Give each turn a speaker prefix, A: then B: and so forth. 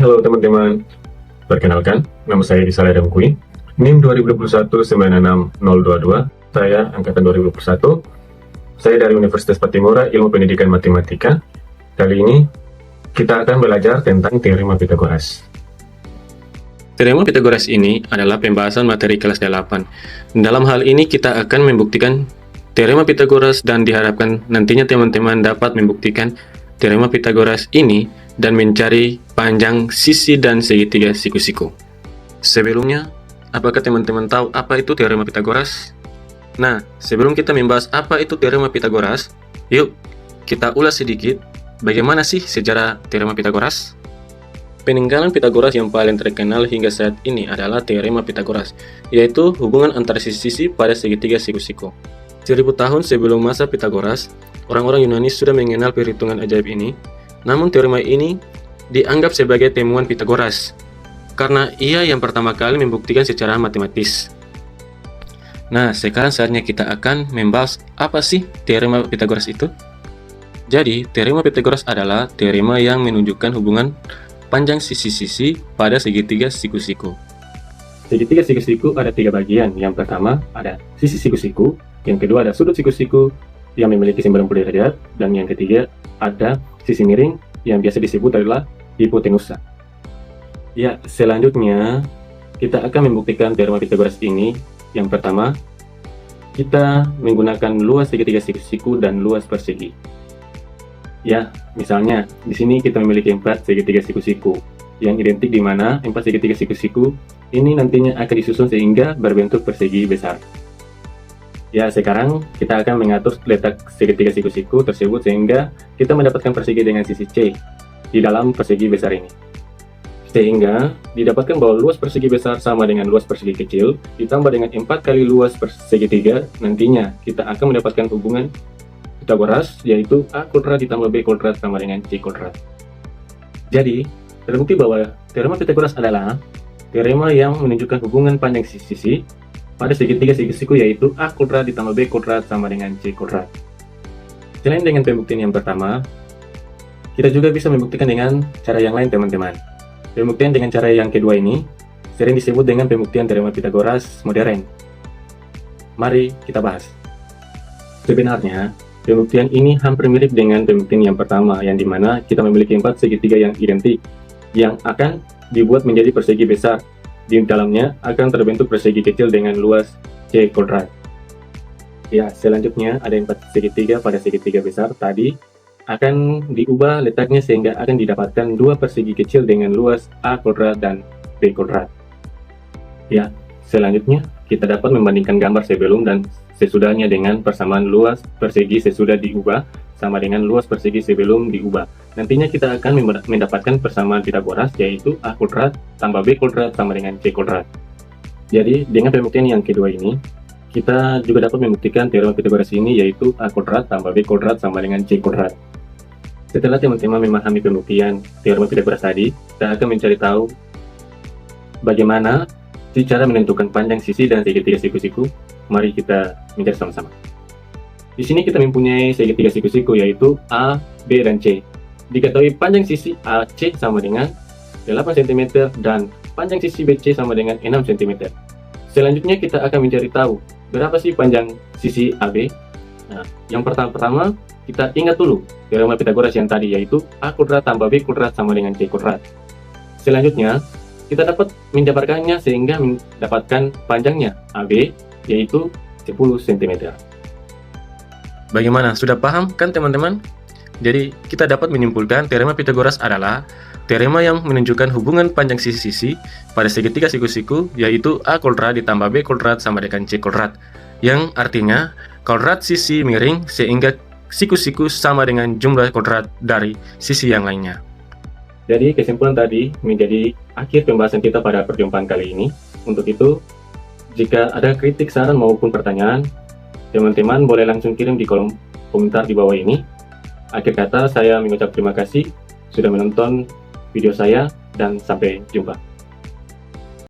A: Halo teman-teman, perkenalkan, nama saya Rizal Adam Kui, NIM 2021-96022, saya angkatan 2021, saya dari Universitas Patimura, Ilmu Pendidikan Matematika. Kali ini, kita akan belajar tentang Teorema Pitagoras. Teorema Pitagoras ini adalah pembahasan materi kelas 8. Dalam hal ini, kita akan membuktikan Teorema Pitagoras dan diharapkan nantinya teman-teman dapat membuktikan Teorema Pitagoras ini dan mencari panjang sisi dan segitiga siku-siku. Sebelumnya, apakah teman-teman tahu apa itu Teorema Pitagoras? Nah, sebelum kita membahas apa itu Teorema Pitagoras, yuk kita ulas sedikit bagaimana sih sejarah Teorema Pitagoras? Peninggalan Pitagoras yang paling terkenal hingga saat ini adalah Teorema Pitagoras, yaitu hubungan antara sisi-sisi pada segitiga siku-siku. 1000 tahun sebelum masa Pitagoras, orang-orang Yunani sudah mengenal perhitungan ajaib ini. Namun teorema ini dianggap sebagai temuan Pitagoras karena ia yang pertama kali membuktikan secara matematis. Nah, sekarang saatnya kita akan membahas apa sih teorema Pitagoras itu. Jadi, teorema Pitagoras adalah teorema yang menunjukkan hubungan panjang sisi-sisi pada segitiga siku-siku. Segitiga siku-siku ada 3 bagian. Yang pertama ada sisi siku-siku, yang kedua ada sudut siku-siku yang memiliki 90 derajat, dan yang ketiga ada sisi miring yang biasa disebut adalah hipotenusa. Ya, selanjutnya kita akan membuktikan teorema Pitagoras ini. Yang pertama, kita menggunakan luas segitiga siku-siku dan luas persegi. Ya, misalnya di sini kita memiliki 4 segitiga siku-siku yang identik di mana 4 segitiga siku-siku ini nantinya akan disusun sehingga berbentuk persegi besar. Ya, sekarang kita akan mengatur letak segitiga siku-siku tersebut sehingga kita mendapatkan persegi dengan sisi C di dalam persegi besar ini. Sehingga didapatkan bahwa luas persegi besar sama dengan luas persegi kecil ditambah dengan 4 kali luas persegi 3, nantinya kita akan mendapatkan hubungan Pitagoras, yaitu A kuadrat ditambah B kuadrat sama dengan C kuadrat. Jadi, terbukti bahwa teorema Pitagoras adalah teorema yang menunjukkan hubungan panjang sisi-sisi pada segitiga siku-siku, yaitu A kuadrat ditambah B kuadrat sama dengan C kuadrat. Selain dengan pembuktian yang pertama, kita juga bisa membuktikan dengan cara yang lain, teman-teman. Pembuktian dengan cara yang kedua ini sering disebut dengan pembuktian teorema Pitagoras modern. Mari kita bahas. Sebenarnya, pembuktian ini hampir mirip dengan pembuktian yang pertama, yang dimana kita memiliki 4 segitiga yang identik, yang akan dibuat menjadi persegi besar. Di dalamnya akan terbentuk persegi kecil dengan luas C kuadrat. Ya, selanjutnya ada 4 segitiga pada segitiga besar tadi akan diubah letaknya sehingga akan didapatkan 2 persegi kecil dengan luas A kuadrat dan B kuadrat. Ya, selanjutnya kita dapat membandingkan gambar sebelum dan sesudahnya dengan persamaan luas persegi sesudah diubah sama dengan luas persegi sebelum diubah. Nantinya kita akan mendapatkan persamaan Pitagoras, yaitu A kuadrat tambah B kuadrat sama dengan C kuadrat. Jadi, dengan pembuktian yang kedua ini, kita juga dapat membuktikan teorema Pitagoras ini, yaitu A kuadrat tambah B kuadrat sama dengan C kuadrat. Setelah teman-teman memahami pembuktian teorema Pitagoras tadi, kita akan mencari tahu bagaimana cara menentukan panjang sisi dan segitiga siku-siku. Mari kita mencari sama-sama. Di sini kita mempunyai segitiga siku-siku, yaitu A, B, dan C. Diketahui panjang sisi AC sama dengan 8 cm dan panjang sisi BC sama dengan 6 cm. Selanjutnya kita akan mencari tahu berapa sih panjang sisi AB. Nah, yang pertama kita ingat dulu teorema Pitagoras yang tadi, yaitu A kuadrat tambah B kuadrat sama dengan C kuadrat. Selanjutnya kita dapat menjabarkannya sehingga mendapatkan panjangnya AB, yaitu 10 cm. Bagaimana? Sudah paham kan teman-teman? Jadi, kita dapat menyimpulkan teorema Pitagoras adalah teorema yang menunjukkan hubungan panjang sisi-sisi pada segitiga siku-siku, yaitu A kuadrat ditambah B kuadrat sama dengan C kuadrat, yang artinya kuadrat sisi miring sehingga siku-siku sama dengan jumlah kuadrat dari sisi yang lainnya. Jadi, kesimpulan tadi menjadi akhir pembahasan kita pada perjumpaan kali ini. Untuk itu, jika ada kritik, saran maupun pertanyaan, teman-teman boleh langsung kirim di kolom komentar di bawah ini. Akhir kata, saya mengucap terima kasih sudah menonton video saya dan sampai jumpa.